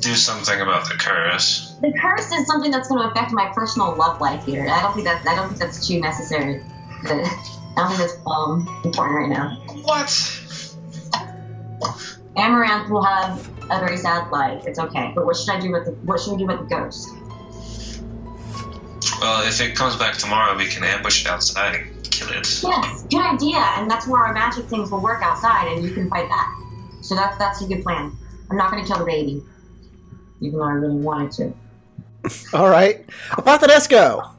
do something about the curse. The curse is something that's going to affect my personal love life here. I don't think that's too necessary. I don't think that's important right now. What? Amaranth will have a very sad life. It's okay. But what should we do with the ghost? Well, if it comes back tomorrow, we can ambush it outside and kill it. Yes, good idea. And that's where our magic things will work outside, and you can fight that. So that's a good plan. I'm not going to kill the baby, even though I really wanted to. All right, Apothnesko,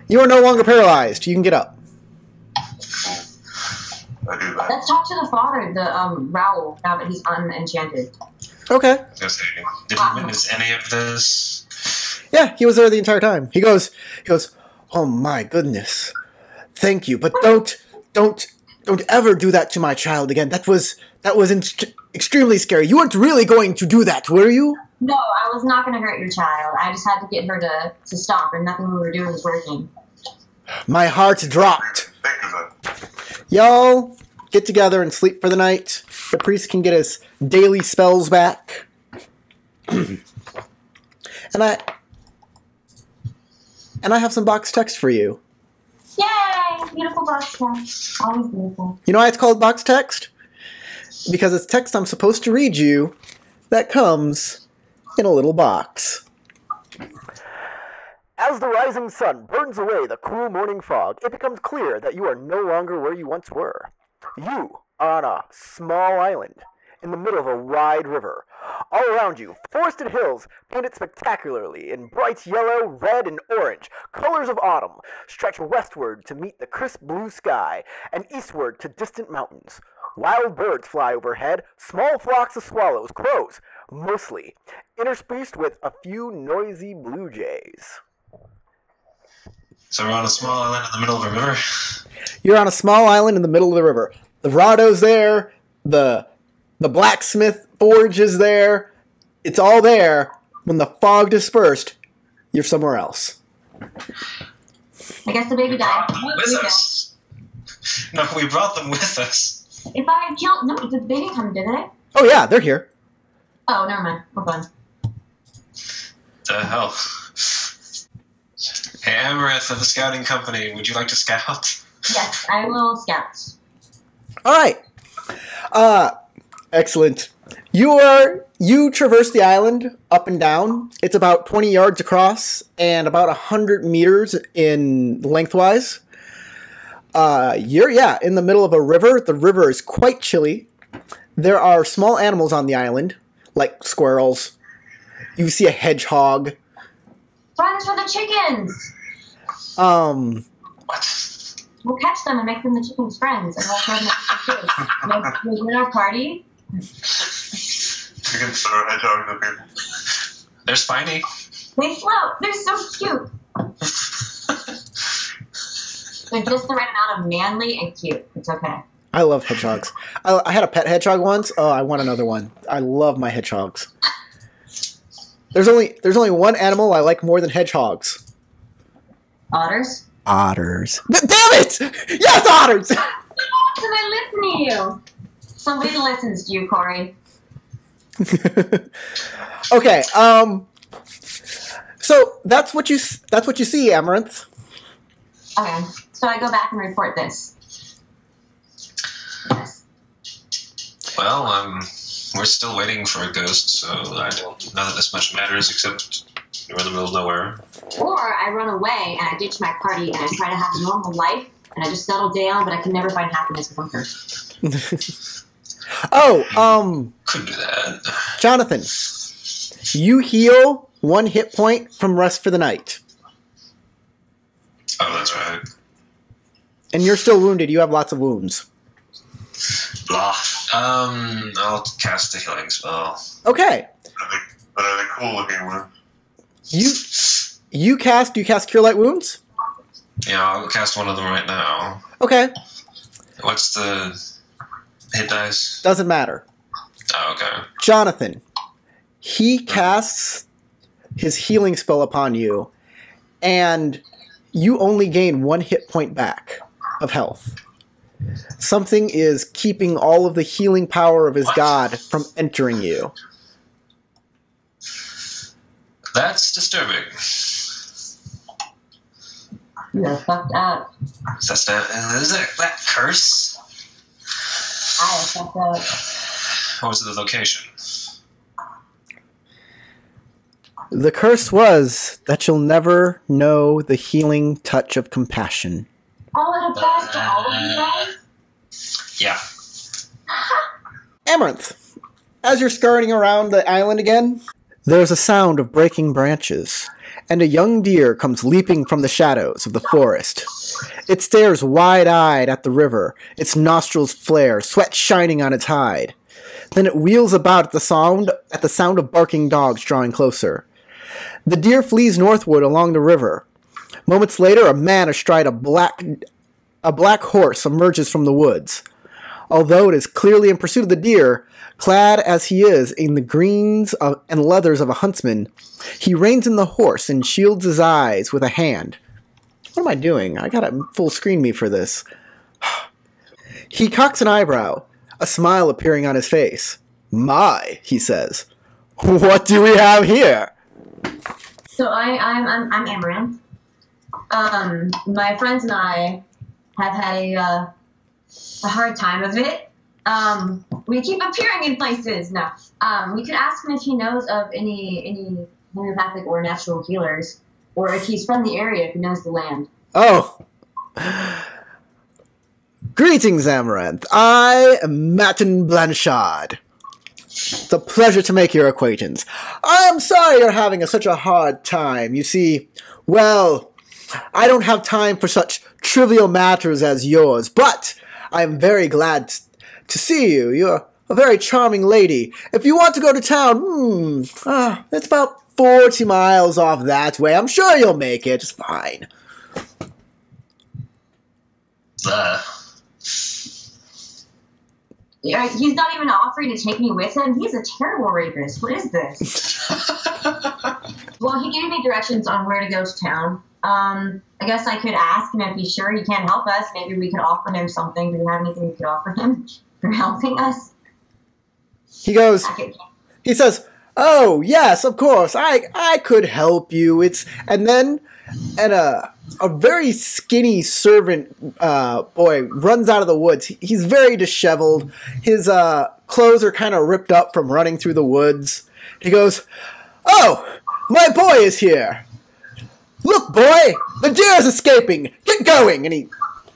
you are no longer paralyzed. You can get up. I do that. Let's talk to the father, the Raoul, now that he's unenchanted. Okay. Did he witness any of this? Yeah, he was there the entire time. He goes, oh my goodness. Thank you, but don't ever do that to my child again. That was extremely scary. You weren't really going to do that, were you? No, I was not going to hurt your child. I just had to get her to stop, and nothing we were doing was working. My heart dropped. Think of that. Y'all get together and sleep for the night. The priest can get his daily spells back. And I have some box text for you. Yay! Beautiful box text. Always beautiful. You know why it's called box text? Because it's text I'm supposed to read you that comes in a little box. As the rising sun burns away the cool morning fog, it becomes clear that you are no longer where you once were. You are on a small island in the middle of a wide river. All around you, forested hills painted spectacularly in bright yellow, red, and orange, colors of autumn, stretch westward to meet the crisp blue sky and eastward to distant mountains. Wild birds fly overhead, small flocks of swallows, crows, mostly, interspersed with a few noisy blue jays. So we're on a small island in the middle of a river? You're on a small island in the middle of the river. The Rado's there, the blacksmith forge is there. It's all there. When the fog dispersed, you're somewhere else. I guess the baby died. With us. No, we brought them with us. If I had killed... No, the baby come, did they? Oh yeah, they're here. Oh, never mind. We're fine. The hell? Hey, Amaranth of the scouting company, would you like to scout? Yes, I will scout. All right. Excellent. You traverse the island up and down. It's about 20 yards across and about 100 meters in lengthwise. You're in the middle of a river. The river is quite chilly. There are small animals on the island, like squirrels. You see a hedgehog. Run for the chickens! What? We'll catch them and make them the chickens' friends, and we'll throw them at the kids. We'll our party. You can throw hedgehogs at people. They're spiny. They float. They're so cute. They're just the right amount of manly and cute. It's okay. I love hedgehogs. I had a pet hedgehog once. Oh, I want another one. I love my hedgehogs. There's only one animal I like more than hedgehogs. Otters? Otters. Damn it! Yes, otters! Did I listen to you? Somebody listens to you, Corey. Okay, so that's what you see, Amaranth. Okay, so I go back and report this. Yes. Well, we're still waiting for a ghost, so I don't know that this much matters, except we're in the middle of nowhere. Or I run away and I ditch my party and I try to have a normal life and I just settle down, but I can never find happiness with her. Could do that. Jonathan, you heal 1 hit point from rest for the night. Oh, that's right. And you're still wounded. You have lots of wounds. Blah. I'll cast a healing spell. Okay. But are they cool looking ones? You cast Cure Light Wounds? Yeah, I'll cast one of them right now. Okay. What's the hit dice? Doesn't matter. Oh, okay. Jonathan, he casts his healing spell upon you, and you only gain 1 hit point back of health. Something is keeping all of the healing power of his god from entering you. That's disturbing. You're fucked up. Is that curse? I am fucked up. What was the location? The curse was that you'll never know the healing touch of compassion. Oh, it applies to all of you guys? Yeah. Amaranth, as you're skirting around the island again, there's a sound of breaking branches, and a young deer comes leaping from the shadows of the forest. It stares wide-eyed at the river, its nostrils flare, sweat shining on its hide. Then it wheels about at the sound of barking dogs drawing closer. The deer flees northward along the river. Moments later, a man astride a black horse emerges from the woods. Although it is clearly in pursuit of the deer, clad as he is in the greens and leathers of a huntsman, he reins in the horse and shields his eyes with a hand. What am I doing? I gotta full screen me for this. He cocks an eyebrow, a smile appearing on his face. My, he says. What do we have here? So I'm Amaranth. My friends and I have had a hard time of it. We keep appearing in places. No. We could ask him if he knows of any homeopathic or natural healers, or if he's from the area, if he knows the land. Oh. Greetings, Amaranth. I am Matin Blanchard. It's a pleasure to make your acquaintance. I am sorry you're having such a hard time. You see, well, I don't have time for such trivial matters as yours, but I am very glad to see you. You're a very charming lady. If you want to go to town, it's about 40 miles off that way. I'm sure you'll make it. It's fine. Yeah, he's not even offering to take me with him. He's a terrible rapist. What is this? Well, he gave me directions on where to go to town. I guess I could ask him if he's sure he can't help us. Maybe we could offer him something. Do we have anything we could offer him for helping us? He says, oh, yes, of course, I could help you. And a very skinny servant boy runs out of the woods. He's very disheveled. His clothes are kind of ripped up from running through the woods. He goes, oh, my boy is here. Look, boy, the deer is escaping. Get going. And he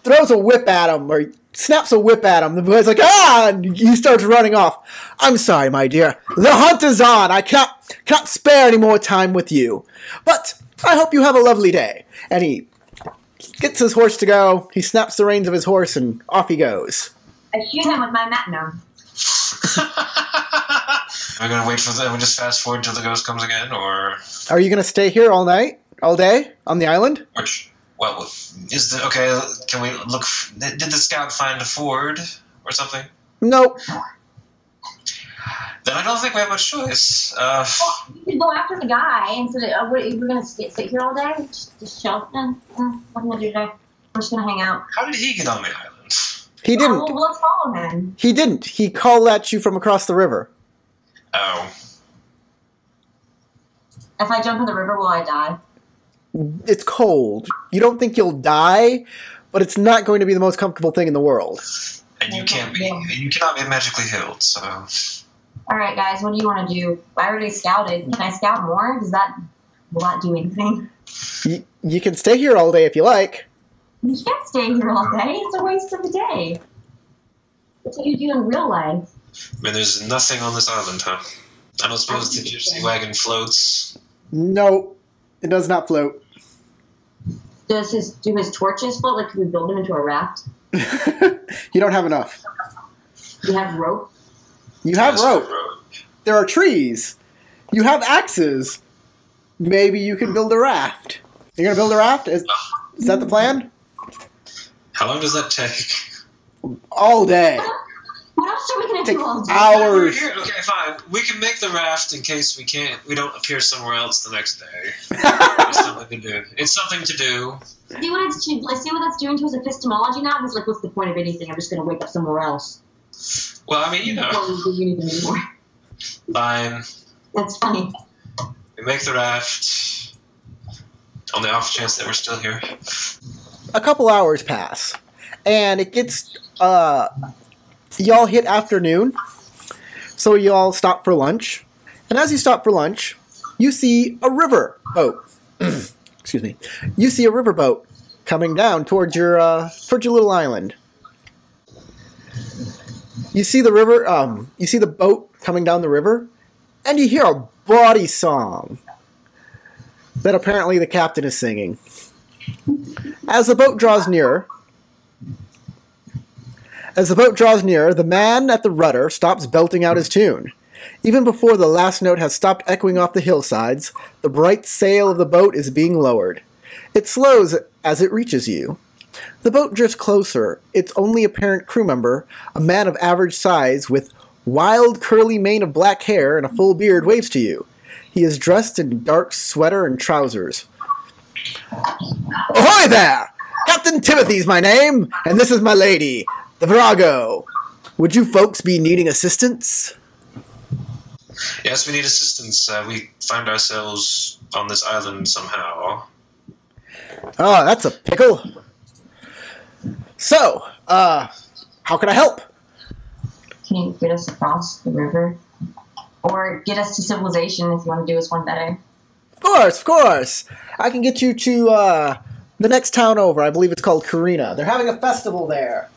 throws a whip at him, or he snaps a whip at him. The boy's like, and he starts running off. I'm sorry, my dear. The hunt is on. I cannot spare any more time with you. But I hope you have a lovely day. And he gets his horse to go. He snaps the reins of his horse, and off he goes. I shoot him with my magnum. Are we going to wait for them and just fast forward till the ghost comes again, or... Are you going to stay here all night? All day? On the island? Okay, can we look... Did the scout find a ford or something? Nope. Then I don't think we have much choice. You could go after the guy and say, we're going to sit here all day? Just chill? What am I going to do today? We're just going to hang out. How did he get on the island? He didn't. Well, let's follow him. He didn't. He called at you from across the river. Oh. If I jump in the river, will I die? It's cold. You don't think you'll die, but it's not going to be the most comfortable thing in the world. And you cannot be magically healed, so... Alright, guys, what do you want to do? I already scouted. Can I scout more? Will that do anything? You can stay here all day if you like. You can't stay here all day. It's a waste of a day. That's what you do in real life. I mean, there's nothing on this island, huh? I don't suppose the gypsy wagon floats. No, it does not float. Do his torches float? Like, can we build him into a raft? You don't have enough. You have rope? You have rope. There are trees. You have axes. Maybe you can build a raft. You're going to build a raft? Is that the plan? How long does that take? All day. What else are we going to do all day? Hours. Okay, fine. We can make the raft in case we don't appear somewhere else the next day. It's something to do. It's something to do. See what it's doing to his epistemology now? He's like, what's the point of anything? I'm just going to wake up somewhere else. Well, I mean, Before we do anything anymore. Fine. That's funny. We make the raft on the off chance that we're still here. A couple hours pass, and it gets, y'all hit afternoon, so y'all stop for lunch. And as you stop for lunch, you see a riverboat. Excuse me. You see a riverboat coming down towards your little island. You see the river. You see the boat coming down the river, and you hear a bawdy song that apparently the captain is singing. As the boat draws nearer, the man at the rudder stops belting out his tune. Even before the last note has stopped echoing off the hillsides, the bright sail of the boat is being lowered. It slows as it reaches you. The boat drifts closer. Its only apparent crew member, a man of average size with wild curly mane of black hair and a full beard, waves to you. He is dressed in dark sweater and trousers. Ahoy there! Captain Timothy's my name, and this is my lady, the Virago. Would you folks be needing assistance? Yes, we need assistance. We find ourselves on this island somehow. Oh, that's a pickle. So, how can I help? Can you get us across the river? Or get us to civilization if you want to do us one better. Of course. I can get you to the next town over. I believe it's called Karina. They're having a festival there.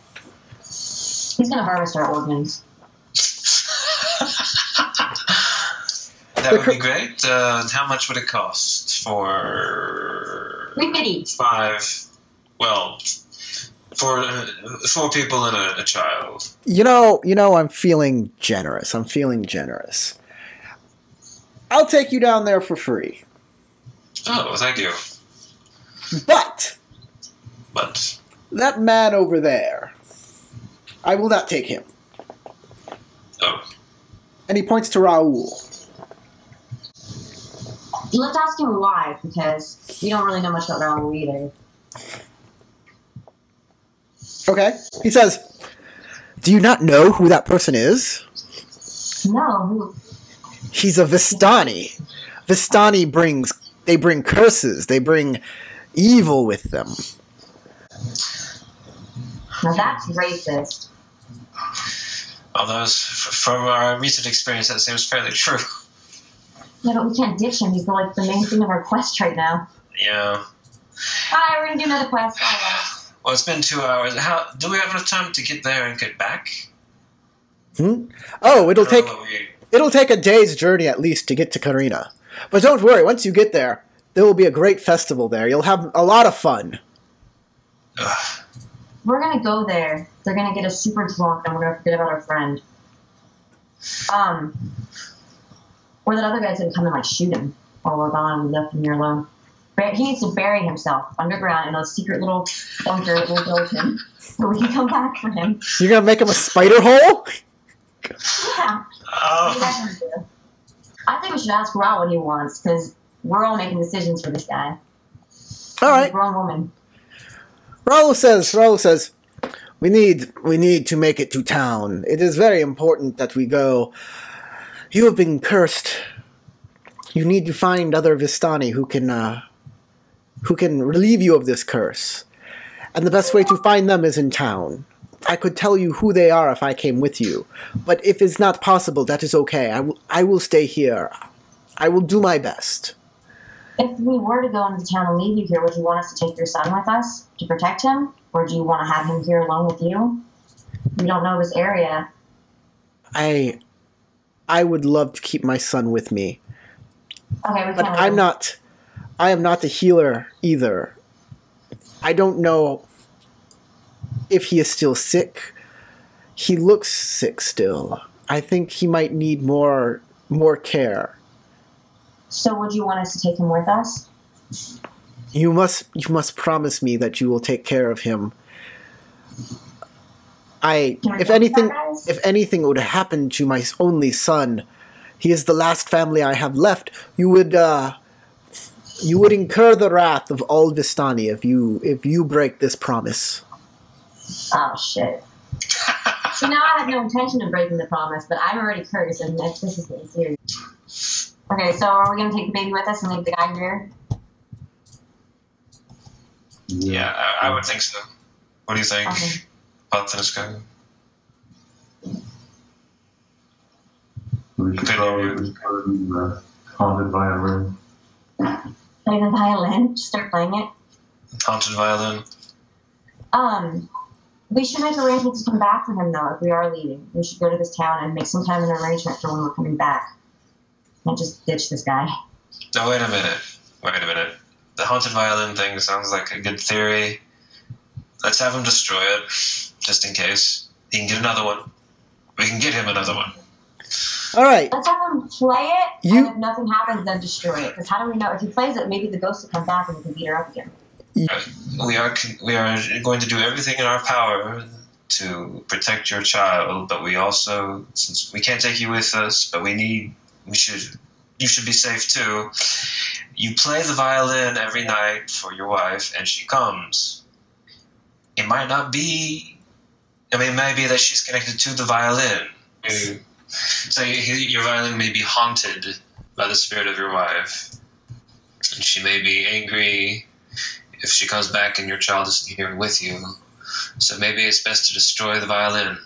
He's going to harvest our organs. That would be great. How much would it cost for... 3 biddies. 5... Well... For 4 people and a child. You know, I'm feeling generous. I'll take you down there for free. Oh, thank you. But that man over there, I will not take him. Oh. And he points to Raoul. Let's ask him why, because we don't really know much about Raoul either. Okay. He says, do you not know who that person is? No, who? He's a Vistani. Vistani bring curses. They bring evil with them. Now that's racist. Although, from our recent experience, that seems fairly true. Yeah, but we can't ditch him. He's like the main thing of our quest right now. Yeah. Alright, we're gonna do another quest. All right. Well, it's been 2 hours. Do we have enough time to get there and get back? Oh, it'll take a day's journey at least to get to Karina. But don't worry, once you get there, there will be a great festival there. You'll have a lot of fun. Ugh. We're gonna go there. They're gonna get us super drunk and we're gonna forget about our friend. Or that other guy's gonna come and like shoot him while we're gone and we left him here alone. He needs to bury himself underground in a secret little bunker that we'll build him so we can come back for him. You're gonna make him a spider hole? Yeah. Oh. I think we should ask Raoul what he wants, because we're all making decisions for this guy. All right. He's a grown woman. Raoul says, we need to make it to town. It is very important that we go. You have been cursed. You need to find other Vistani who can relieve you of this curse. And the best way to find them is in town. I could tell you who they are if I came with you, but if it's not possible, that is okay. I will stay here. I will do my best. If we were to go into town and leave you here, would you want us to take your son with us to protect him? Or do you want to have him here alone with you? We don't know this area. I would love to keep my son with me. Okay, we but can't. I am not the healer either. I don't know if he is still sick. He looks sick still. I think he might need more care. So would you want us to take him with us? You must promise me that you will take care of him. If anything would happen to my only son, he is the last family I have left. You would incur the wrath of all Vistani if you break this promise. Oh shit. So now I have no intention of breaking the promise, but I'm already cursed, and this is getting serious. Okay, so are we gonna take the baby with us and leave the guy here? Yeah, I would think so. What do you think, Okay. Apothnesko? We should probably just go to the haunted violin. Play the violin. Just start playing it. Haunted violin? We should make arrangements to come back for him, though, if we are leaving. We should go to this town and make some kind of an arrangement for when we're coming back. Not just ditch this guy. No, wait a minute. The haunted violin thing sounds like a good theory. Let's have him destroy it, just in case. He can get another one. We can get him another one. All right. Let's have him play it, and if nothing happens, then destroy it. Because how do we know? If he plays it, maybe the ghost will come back and we can beat her up again. We are going to do everything in our power to protect your child, but we also, since we can't take you with us, but you should be safe too. You play the violin every night for your wife, and she comes. It might not be. I mean, it might be that she's connected to the violin. So your violin may be haunted by the spirit of your wife, and she may be angry if she comes back and your child isn't here with you. So maybe it's best to destroy the violin.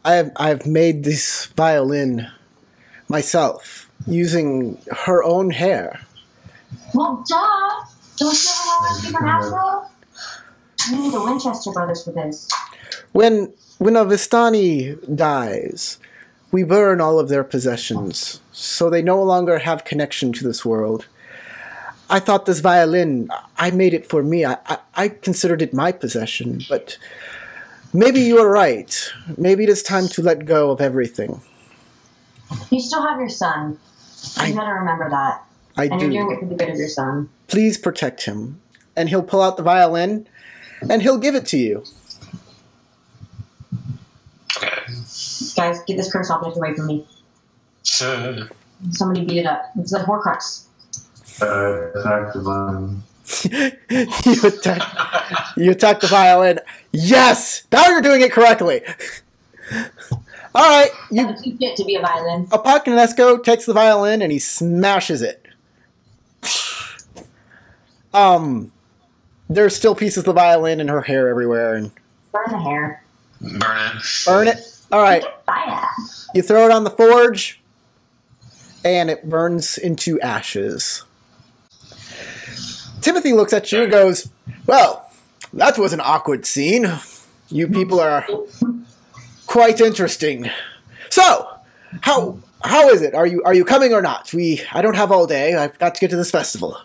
I've made this violin myself using her own hair. Well, duh! Don't you ever know supernatural? We need the Winchester brothers for this. When a Vistani dies, we burn all of their possessions, so they no longer have connection to this world. I thought this violin, I made it for me. I considered it my possession, but maybe you are right. Maybe it is time to let go of everything. You still have your son. You gotta remember that. And you're doing it for the good of your son. Please protect him. And he'll pull out the violin, and he'll give it to you. Okay. Guys, get this curse object away from me. Somebody beat it up. It's a Horcrux. Attack the violin. You attack the violin. Yes! Now you're doing it correctly. All right. You get to be a violin. Apothnesko takes the violin and he smashes it. There's still pieces of the violin and her hair everywhere. And burn the hair. Burn it. Burn it. All right. You throw it on the forge, and it burns into ashes. Timothy looks at you and goes, "Well, that was an awkward scene. You people are quite interesting. So, how is it? Are you coming or not? I don't have all day. I've got to get to this festival."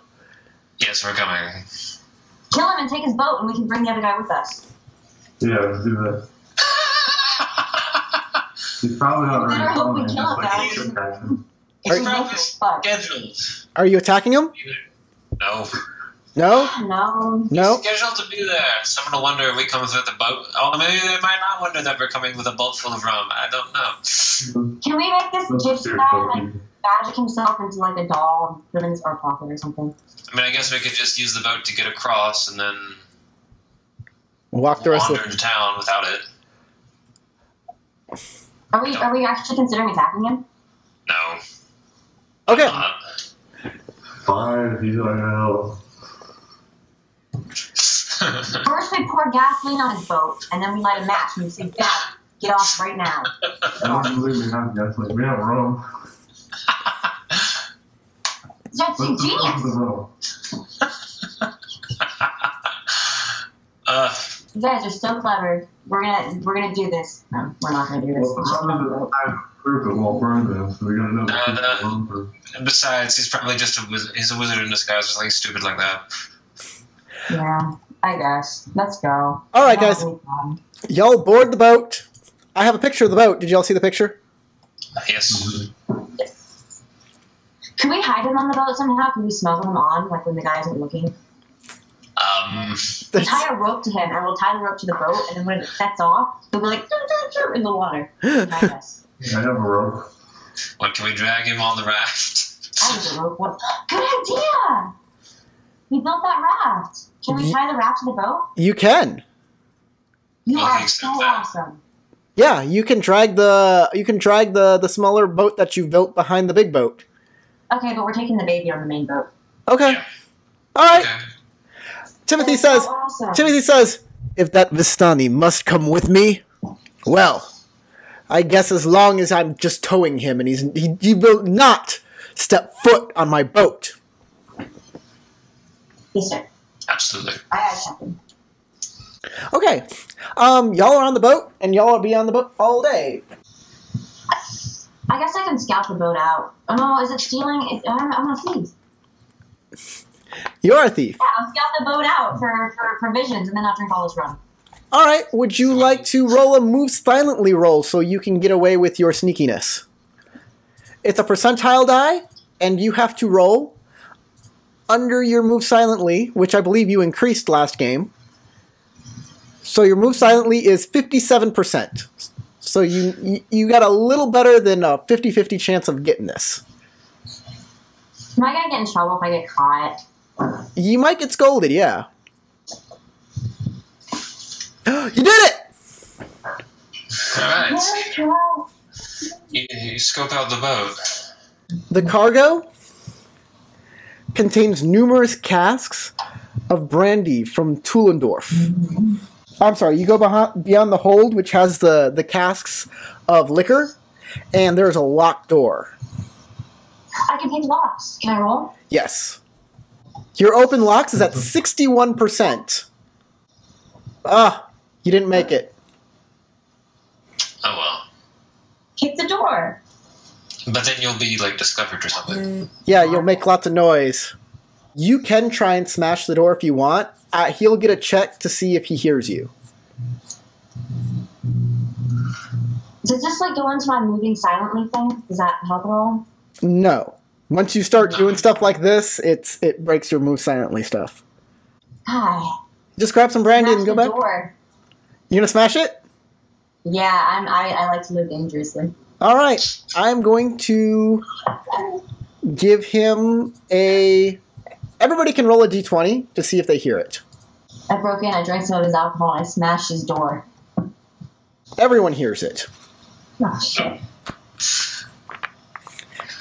Yes, we're coming. Kill him and take his boat, and we can bring the other guy with us. Yeah, let's do that. He's probably not ready. Better hope we kill him, It's probably scheduled. Are you attacking him? No. No? No. He's scheduled to be there. Someone will wonder if we come with a boat. Oh, maybe they might not wonder that we're coming with a boat full of rum. I don't know. Can we make this gypsy guy magic himself into a doll and put him in his art pocket or something? I mean, I guess we could just use the boat to get across and then walk the rest wander into town without it. Are we actually considering attacking him? No. Okay. Fine, he's like hell. First we pour gasoline on his boat, and then we light a match, and we say, "Dad, get off right now." I don't believe we have gasoline. We have rum. That's ingenious. You guys are so clever. We're gonna do this. No, we're not gonna do this. Well, proof it won't burn them, so we gotta know. And besides, he's probably just a wizard. He's a wizard in disguise, or something stupid like that. Yeah, I guess. Let's go. All right, guys. Y'all board the boat. I have a picture of the boat. Did y'all see the picture? Yes. Can we hide him on the boat somehow? Can we smuggle him on, like when the guy isn't looking? Tie a rope to him, and we'll tie the rope to the boat, and then when it sets off, he'll be like, in the water. I guess. I have a rope. What, can we drag him on the raft? I have a rope. What? Good idea! We built that raft. Can we tie the raft to the boat? You can. You are so awesome. Yeah, you can drag the smaller boat that you've built behind the big boat. Okay, but we're taking the baby on the main boat. Okay. Yeah. All right. Okay. Timothy That's says. so awesome. Timothy says, "If that Vistani must come with me, well, I guess as long as I'm just towing him, and he will not step foot on my boat." Yes, sir. Absolutely. Aye, Captain. Okay. Y'all are on the boat, and y'all will be on the boat all day. I guess I can scout the boat out. Oh no, is it stealing? I'm a thief. You're a thief. Yeah, I'll scout the boat out for provisions, and then I'll drink all this rum. All right. Would you like to roll a move silently roll so you can get away with your sneakiness? It's a percentile die, and you have to roll under your move silently, which I believe you increased last game. So your move silently is 57%. So you got a little better than a 50-50 chance of getting this. Am I gonna get in trouble if I get caught? You might get scolded, yeah. You did it! All right. You scope out the boat. The cargo contains numerous casks of brandy from Tullendorf. I'm sorry, you go beyond the hold, which has the casks of liquor, and there's a locked door. I can pick locks. Can I roll? Yes. Your open locks is at 61%. You didn't make it. Oh well. Kick the door. But then you'll be like discovered or something. Yeah, you'll make lots of noise. You can try and smash the door if you want. He'll get a check to see if he hears you. Does this like go into my moving silently thing? Does that help at all? No. Once you start doing stuff like this, it breaks your move silently stuff. Hi. Just grab some brandy and go back. Door. You gonna smash it? Yeah, I like to live dangerously. All right. I'm going to give him a... Everybody can roll a d20 to see if they hear it. I broke in, I drank some of his alcohol, and I smashed his door. Everyone hears it. Oh, shit.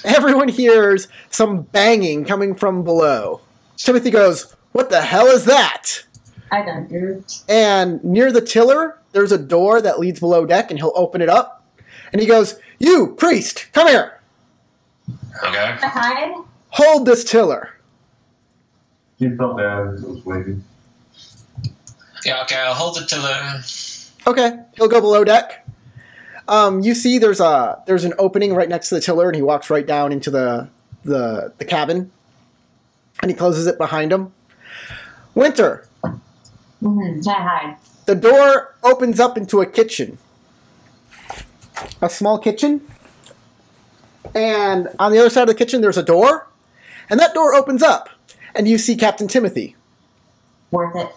Everyone hears some banging coming from below. Timothy goes, "What the hell is that?" I done goofed. And near the tiller, there's a door that leads below deck, and he'll open it up. And he goes, "You, priest, come here. Okay. Hide? Hold this tiller." He felt bad as I was waiting. Yeah. Okay. I'll hold the tiller. Okay, he'll go below deck. You see there's an opening right next to the tiller, and he walks right down into the cabin. And he closes it behind him. Winter. Mm-hmm. Can I hide? The door opens up into a kitchen. A small kitchen. And on the other side of the kitchen, there's a door. And that door opens up. And you see Captain Timothy. Worth it.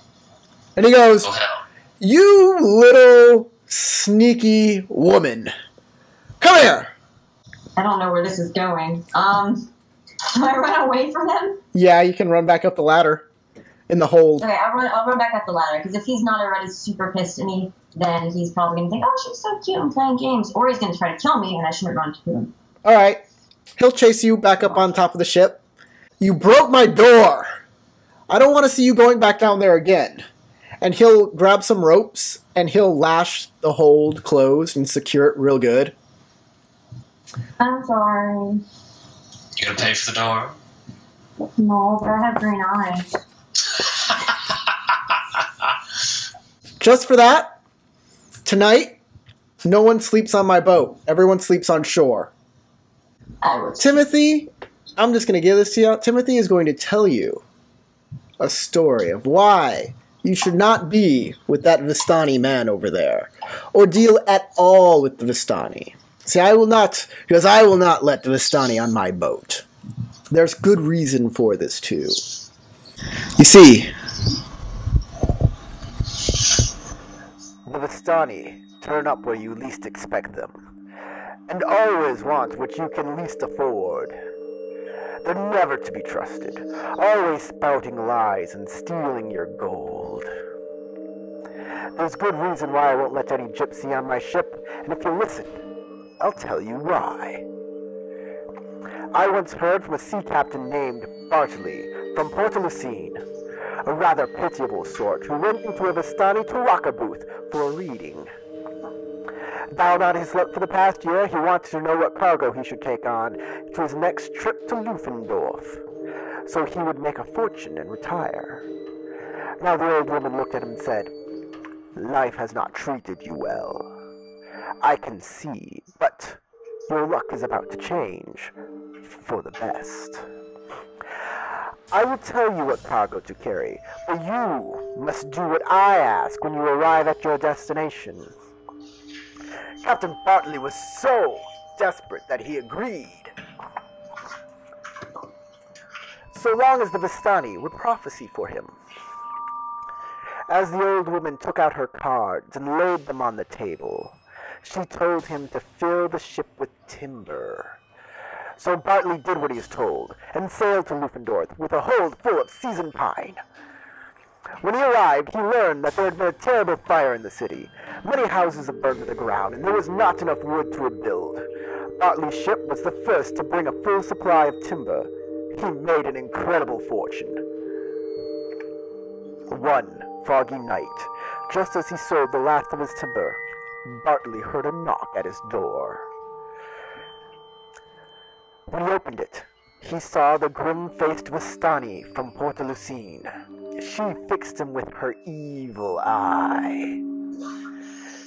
And he goes, Oh hell. "You little sneaky woman. Come here." I don't know where this is going. Do I run away from him? Yeah, you can run back up the ladder in the hold. Okay, I'll run back up the ladder, because if he's not already super pissed at me, then he's probably going to think, oh, she's so cute, I'm playing games. Or he's going to try to kill me, and I shouldn't run to him. All right. He'll chase you back up on top of the ship. "You broke my door. I don't want to see you going back down there again." And he'll grab some ropes, and he'll lash the hold closed and secure it real good. I'm sorry. You gonna pay for the door? No, but I have green eyes. Just for that, tonight, no one sleeps on my boat. Everyone sleeps on shore. I was. Timothy, I'm just going to give this to you. Timothy is going to tell you a story of why you should not be with that Vistani man over there, or deal at all with the Vistani. See, I will not let the Vistani on my boat. There's good reason for this, too. You see, the Vistani turn up where you least expect them, and always want what you can least afford. They're never to be trusted, always spouting lies and stealing your gold. There's good reason why I won't let any gypsy on my ship, and if you listen, I'll tell you why. I once heard from a sea captain named Bartley from Portalucine, a rather pitiable sort who went into a Vistani Turaka booth for a reading. Down on his luck for the past year, he wanted to know what cargo he should take on to his next trip to Lufendorf, so he would make a fortune and retire. Now the old woman looked at him and said, "Life has not treated you well. I can see, but your luck is about to change for the best. I will tell you what cargo to carry, but you must do what I ask when you arrive at your destination." Captain Bartley was so desperate that he agreed, so long as the Vistani would prophesy for him. As the old woman took out her cards and laid them on the table, she told him to fill the ship with timber. So Bartley did what he was told, and sailed to Lufendorf with a hold full of seasoned pine. When he arrived, he learned that there had been a terrible fire in the city. Many houses had burned to the ground, and there was not enough wood to rebuild. Bartley's ship was the first to bring a full supply of timber. He made an incredible fortune. One foggy night, just as he sold the last of his timber, Bartley heard a knock at his door. When he opened it, he saw the grim-faced Vistani from Portalucine. She fixed him with her evil eye.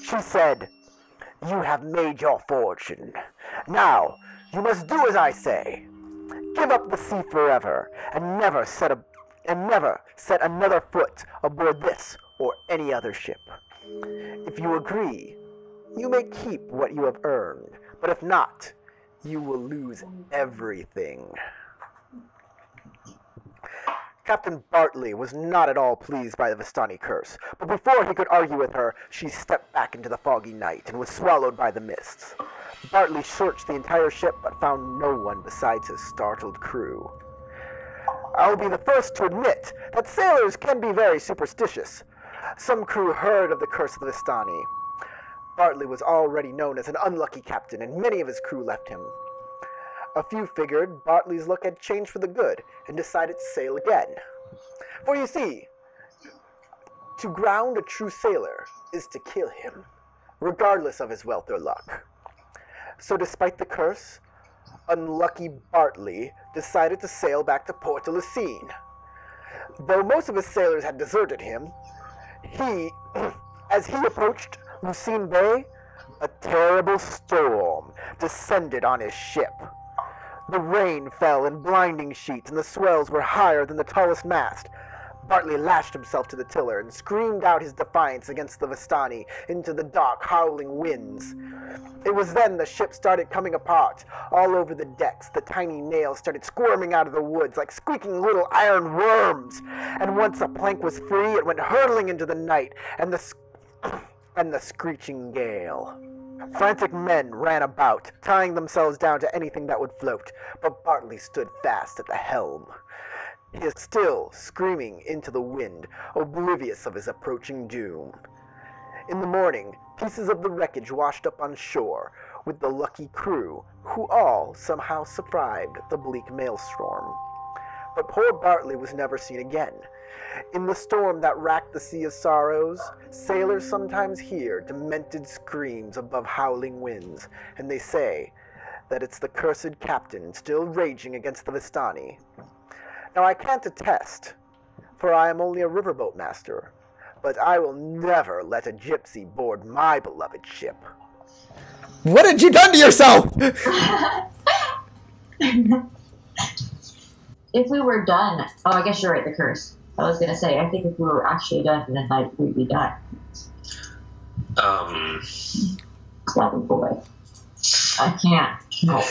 She said, "You have made your fortune. Now, you must do as I say. Give up the sea forever, and never set another foot aboard this or any other ship. If you agree, you may keep what you have earned, but if not, you will lose everything." Captain Bartley was not at all pleased by the Vistani curse, but before he could argue with her, she stepped back into the foggy night and was swallowed by the mists. Bartley searched the entire ship, but found no one besides his startled crew. I'll be the first to admit that sailors can be very superstitious. Some crew heard of the curse of the Vistani. Bartley was already known as an unlucky captain, and many of his crew left him. A few figured Bartley's luck had changed for the good, and decided to sail again. For you see, to ground a true sailor is to kill him, regardless of his wealth or luck. So despite the curse, unlucky Bartley decided to sail back to Portalucine. Though most of his sailors had deserted him, as he approached Lucine Bay, a terrible storm descended on his ship. The rain fell in blinding sheets, and the swells were higher than the tallest mast. Bartley lashed himself to the tiller and screamed out his defiance against the Vistani into the dark, howling winds. It was then the ship started coming apart. All over the decks, the tiny nails started squirming out of the woods like squeaking little iron worms. And once a plank was free, it went hurtling into the night and the screeching gale. Frantic men ran about, tying themselves down to anything that would float, but Bartley stood fast at the helm. He is still screaming into the wind, oblivious of his approaching doom. In the morning, pieces of the wreckage washed up on shore, with the lucky crew, who all somehow survived the bleak maelstrom. But poor Bartley was never seen again. In the storm that racked the Sea of Sorrows, sailors sometimes hear demented screams above howling winds, and they say that it's the cursed captain still raging against the Vistani. Now I can't attest, for I am only a riverboat master, but I will never let a gypsy board my beloved ship. What had you done to yourself? If we were done, oh, I guess you're right, the curse. I was gonna say, I think if we were actually done, then we'd be done. Slapping boy. I can't. No.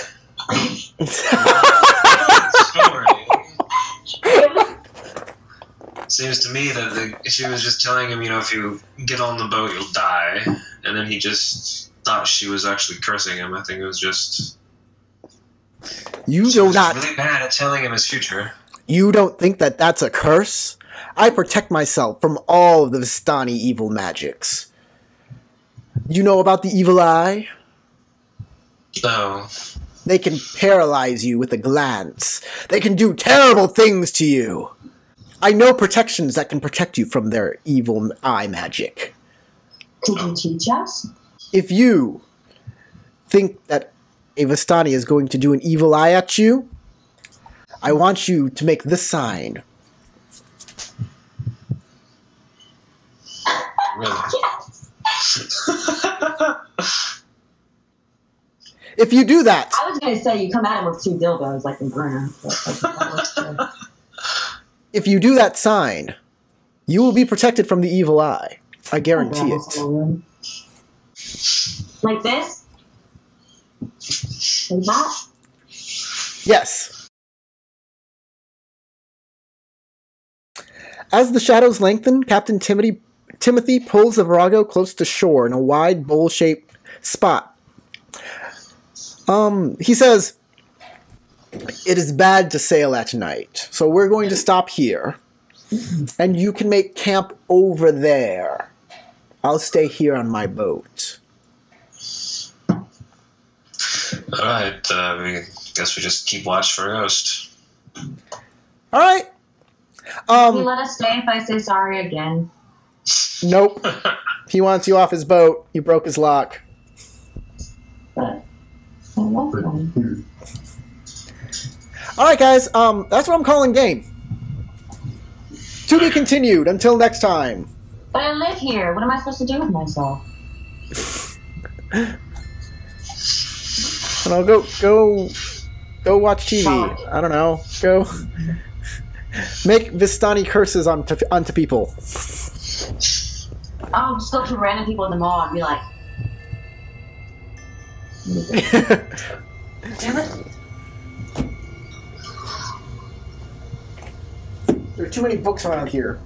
Seems to me that she was just telling him, if you get on the boat, you'll die. And then he just thought she was actually cursing him. I think it was just... You she do was not... really bad at telling him his future. You don't think that that's a curse? I protect myself from all of the Vistani evil magics. You know about the evil eye? No. They can paralyze you with a glance. They can do terrible things to you. I know protections that can protect you from their evil eye magic. Could you teach us? If you think that a Vistani is going to do an evil eye at you, I want you to make this sign. Really? If you do that, I was going to say you come at him with 2 dildos like in Bruno. if you do that sign, you will be protected from the evil eye. I guarantee it. Like this? Like that? Yes. As the shadows lengthen, Captain Timothy pulls the Virago close to shore in a wide, bowl-shaped spot. He says, "It is bad to sail at night, so we're going to stop here, and you can make camp over there. I'll stay here on my boat." Alright, we guess we just keep watch for Ghost. Alright. Can you let us stay if I say sorry again? Nope. He wants you off his boat. You broke his lock. But I love them. Alright, guys. That's what I'm calling game. To be continued. Until next time. But I live here. What am I supposed to do with myself? And I'll go watch TV. I don't know. Go make Vistani curses onto people. I'll just go to random people in the mall and be like, damn it. There are too many books around here.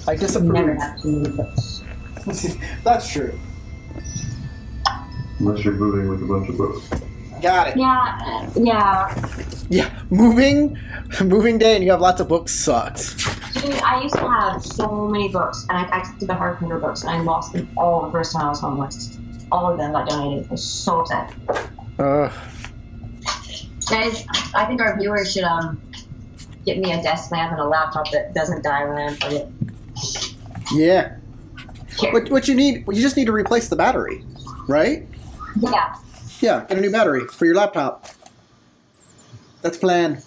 I You disapprove. never have too many books. That's true. Unless you're moving with a bunch of boats. Got it. Yeah. Yeah, moving day and you have lots of books sucks. Dude, I used to have so many books, and I took the hardcover books, and I lost them all the first time I was homeless. All of them got donated. I was so upset. Guys, I think our viewers should get me a desk lamp and a laptop that doesn't die when I unplug it. Yeah. Here. What you need? You just need to replace the battery, right? Yeah. Yeah, get a new battery for your laptop. That's plan.